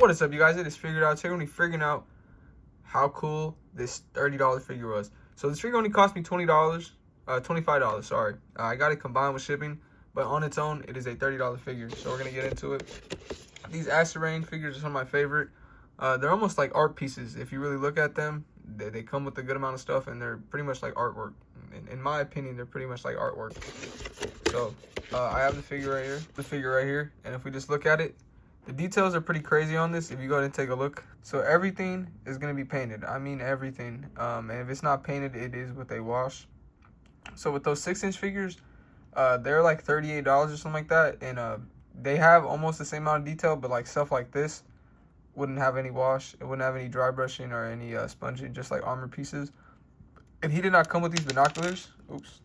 What is up, you guys? It is Figured Out. Today we're going to be figuring out how cool this $30 figure was. So this figure only cost me $25, sorry. I got it combined with shipping, but on its own, it is a $30 figure. So we're going to get into it. These Acid Rain figures are some of my favorite. They're almost like art pieces. If you really look at them, they come with a good amount of stuff, and they're pretty much like artwork. In my opinion, they're pretty much like artwork. So I have the figure right here, and if we just look at it, the details are pretty crazy on this if you go ahead and take a look. So everything is going to be painted. I mean everything. And if it's not painted, it is with a wash. So with those 6-inch figures, they're like $38 or something like that. And they have almost the same amount of detail, but like stuff like this wouldn't have any wash. It wouldn't have any dry brushing or any sponging, just like armor pieces. And he did not come with these binoculars. Oops.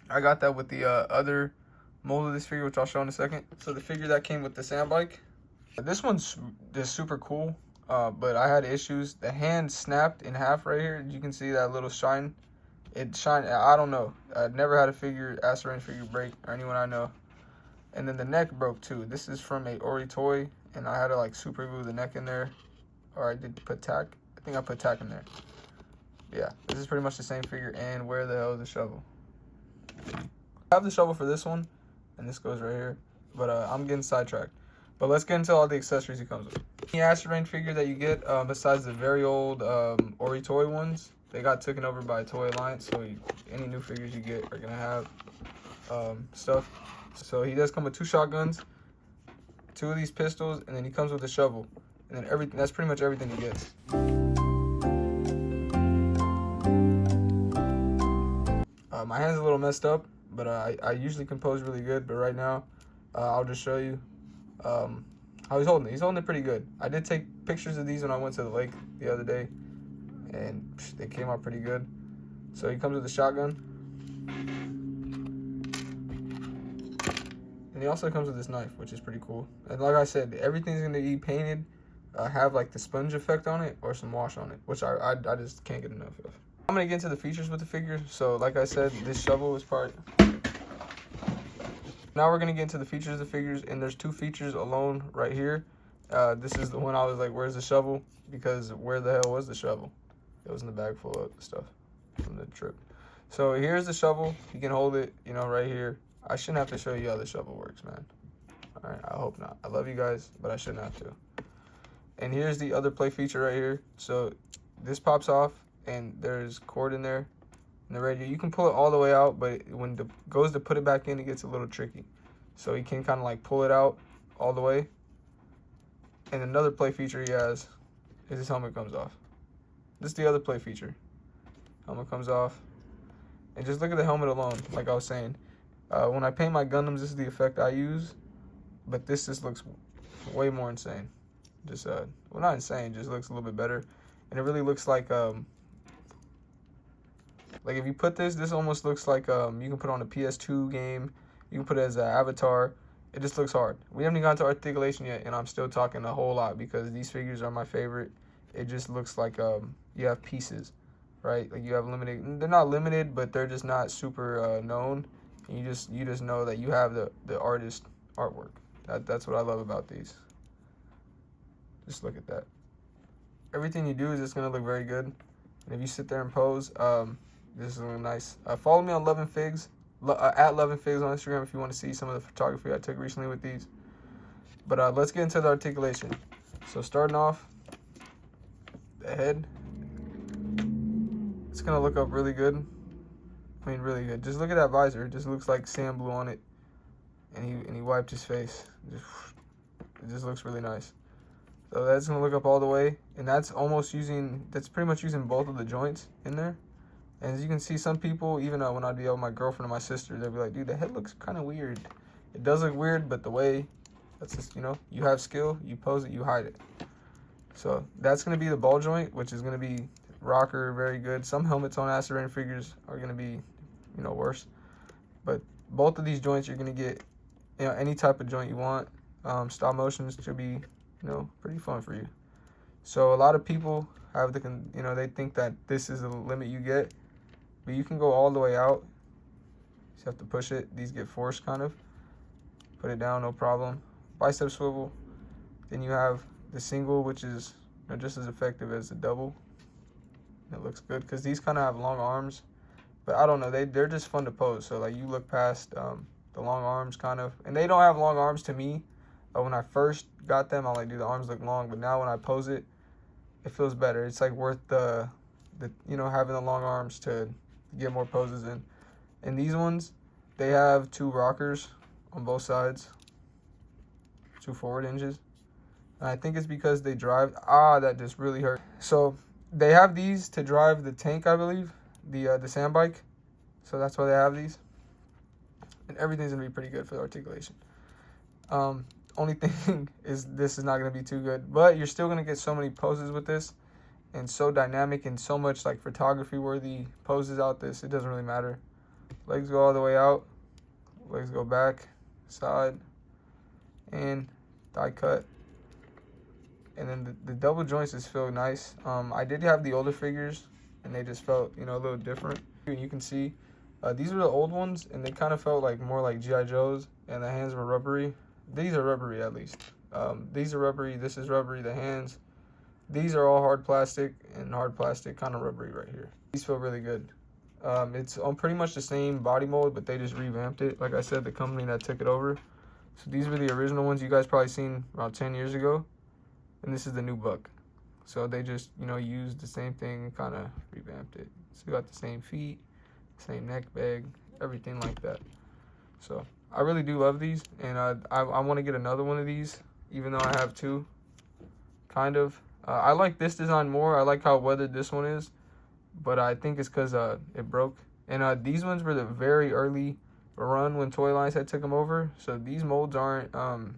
I got that with the other mold of this figure, which I'll show in a second. So the figure that came with the sand bike, this one's just super cool, but I had issues. The hand snapped in half right here. You can see that little shine. It shined. I don't know. I've never had a Acid Rain figure break, or anyone I know. And then the neck broke too. This is from a Ori toy, and I had to like super glue the neck in there, or I did put tack. I think I put tack in there. Yeah, this is pretty much the same figure. And where the hell is the shovel? I have the shovel for this one, and this goes right here, but I'm getting sidetracked. But let's get into all the accessories he comes with. The Acid Rain figure that you get, besides the very old Ori toy ones, they got taken over by Toy Alliance, so any new figures you get are gonna have stuff. So he does come with 2 shotguns, 2 of these pistols, and then he comes with a shovel, and then everything. That's pretty much everything he gets. My hand's a little messed up, but I usually compose really good. But right now, I'll just show you how he's holding it. He's holding it pretty good. I did take pictures of these when I went to the lake the other day, and they came out pretty good. So he comes with a shotgun, and he also comes with this knife, which is pretty cool. And like I said, everything's going to be painted, have like the sponge effect on it or some wash on it, which I just can't get enough of. I'm going to get into the features with the figure. So like I said, this shovel is part. Now we're going to get into the features of the figures, and there's 2 features alone right here. This is the one I was like, where's the shovel? Because where the hell was the shovel? It was in the bag full of stuff from the trip. So here's the shovel. You can hold it, you know, right here. I shouldn't have to show you how the shovel works, man. All right, I hope not. I love you guys, but I shouldn't have to. And here's the other play feature right here. So this pops off, and there's cord in there. And the radio, you can pull it all the way out, but when it goes to put it back in, it gets a little tricky. So you can kind of like pull it out all the way. And another play feature he has is his helmet comes off. This is the other play feature. Helmet comes off. And just look at the helmet alone, like I was saying. When I paint my Gundams, this is the effect I use. But this just looks way more insane. Just, well, not insane, just looks a little bit better. And it really looks like if you put this almost looks like you can put on a PS2 game. You can put it as an avatar. It just looks hard. We haven't even gotten to articulation yet, and I'm still talking a whole lot because these figures are my favorite. It just looks like you have pieces, right? Like you have limited. They're not limited, but they're just not super known. And you just know that you have the artist artwork. That's what I love about these. Just look at that. Everything you do is just gonna look very good. And if you sit there and pose, this is really nice. Follow me on Love and Figs, at Love and Figs on Instagram if you want to see some of the photography I took recently with these. But let's get into the articulation. So starting off, the head. It's gonna look up really good. I mean, really good. Just look at that visor. It just looks like sand blew on it, and he wiped his face. It just looks really nice. So that's gonna look up all the way, and that's pretty much using both of the joints in there. And as you can see, some people, even when I'd be out with my girlfriend or my sister, they'd be like, dude, the head looks kind of weird. It does look weird, but the way, that's just, you know, you have skill, you pose it, you hide it. So that's gonna be the ball joint, which is gonna be rocker, very good. Some helmets on Acid Rain figures are gonna be, you know, worse. But both of these joints, you're gonna get, you know, any type of joint you want. Stop motions should be, you know, pretty fun for you. So a lot of people have they think that this is the limit you get, but you can go all the way out. You just have to push it. These get forced kind of. Put it down, no problem. Bicep swivel. Then you have the single, which is just as effective as the double. It looks good because these kind of have long arms, but I don't know, they're just fun to pose. So like you look past the long arms kind of, and they don't have long arms to me. When I first got them, I like, do the arms look long, but now when I pose it, it feels better. It's like worth the having the long arms to get more poses in. And these ones, they have 2 rockers on both sides, 2 forward hinges. And I think it's because they drive, that just really hurt. So they have these to drive the tank, I believe, the sand bike. So that's why they have these. And everything's gonna be pretty good for the articulation. Only thing is this is not gonna be too good, but you're still gonna get so many poses with this, and so dynamic and so much like photography worthy poses out this. It doesn't really matter. Legs go all the way out, legs go back, side, and thigh cut. And then the double joints just feel nice. I did have the older figures, and they just felt, a little different. And you can see, these are the old ones, and they kind of felt like more like G.I. Joes, and the hands were rubbery. These are rubbery at least. These are rubbery. This is rubbery. The hands. These are all hard plastic, and hard plastic kind of rubbery right here. These feel really good. It's on pretty much the same body mold, but they just revamped it. Like I said, the company that took it over. So these were the original ones you guys probably seen around 10 years ago. And this is the new buck. So they just, used the same thing and kind of revamped it. So you got the same feet, same neck bag, everything like that. So I really do love these, and I want to get another one of these, even though I have 2, kind of. I like this design more. I like how weathered this one is, but I think it's because it broke. And these ones were the very early run when Toy Lines had took them over, so these molds aren't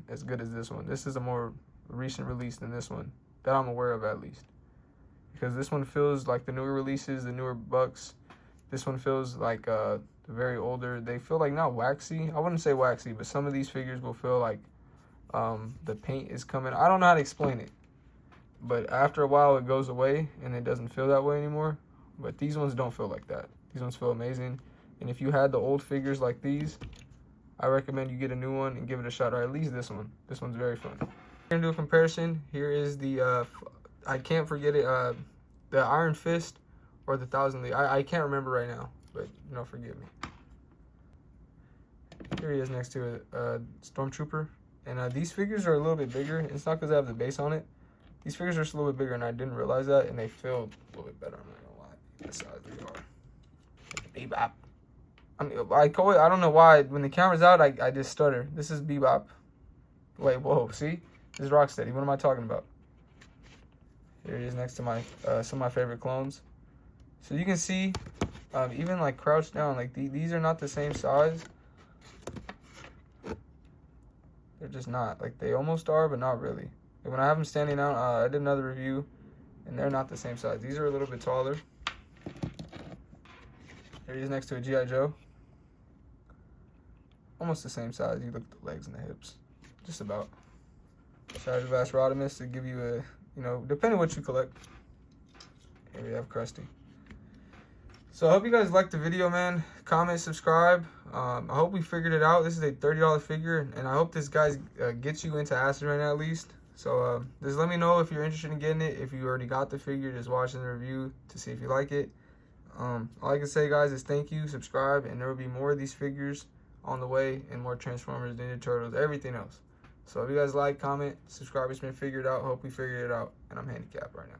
as good as this one. This is a more recent release than this one, that I'm aware of at least. Because this one feels like the newer releases, the newer bucks. This one feels like the very older. They feel like not waxy. I wouldn't say waxy, but some of these figures will feel like the paint is coming. I don't know how to explain it, but after a while it goes away and it doesn't feel that way anymore. But these ones don't feel like that. These ones feel amazing. And if you had the old figures like these, I recommend you get a new one and give it a shot, or at least this one. This one's very fun. We're gonna do a comparison. Here is the I can't forget it, the Iron Fist or the 1000 League. I can't remember right now, but forgive me. Here he is next to a Stormtrooper, and these figures are a little bit bigger. It's not because I have the base on it. These figures are just a little bit bigger, and I didn't realize that, and they feel a little bit better. I'm not gonna lie, the size they are. Bebop. I don't know why when the camera's out I just stutter. This is Bebop. Wait, whoa, see? This is Rocksteady. What am I talking about? Here he is next to my some of my favorite clones. So you can see, even like crouched down, like these are not the same size. They're just not. Like they almost are, but not really. Like, when I have them standing out, I did another review, and they're not the same size. These are a little bit taller. Here he is next to a G.I. Joe. Almost the same size. You look at the legs and the hips. Just about. Charge of Rodimus to give you a, depending on what you collect. Here we have Krusty. So I hope you guys liked the video, man. Comment, subscribe. I hope we figured it out. This is a $30 figure, and I hope this guy gets you into acid right now at least. So just let me know if you're interested in getting it. If you already got the figure, just watching the review to see if you like it. All I can say, guys, is thank you, subscribe, and there will be more of these figures on the way, and more Transformers, Ninja Turtles, everything else. So if you guys like, comment, subscribe. It's been figured out. Hope we figured it out, and I'm handicapped right now.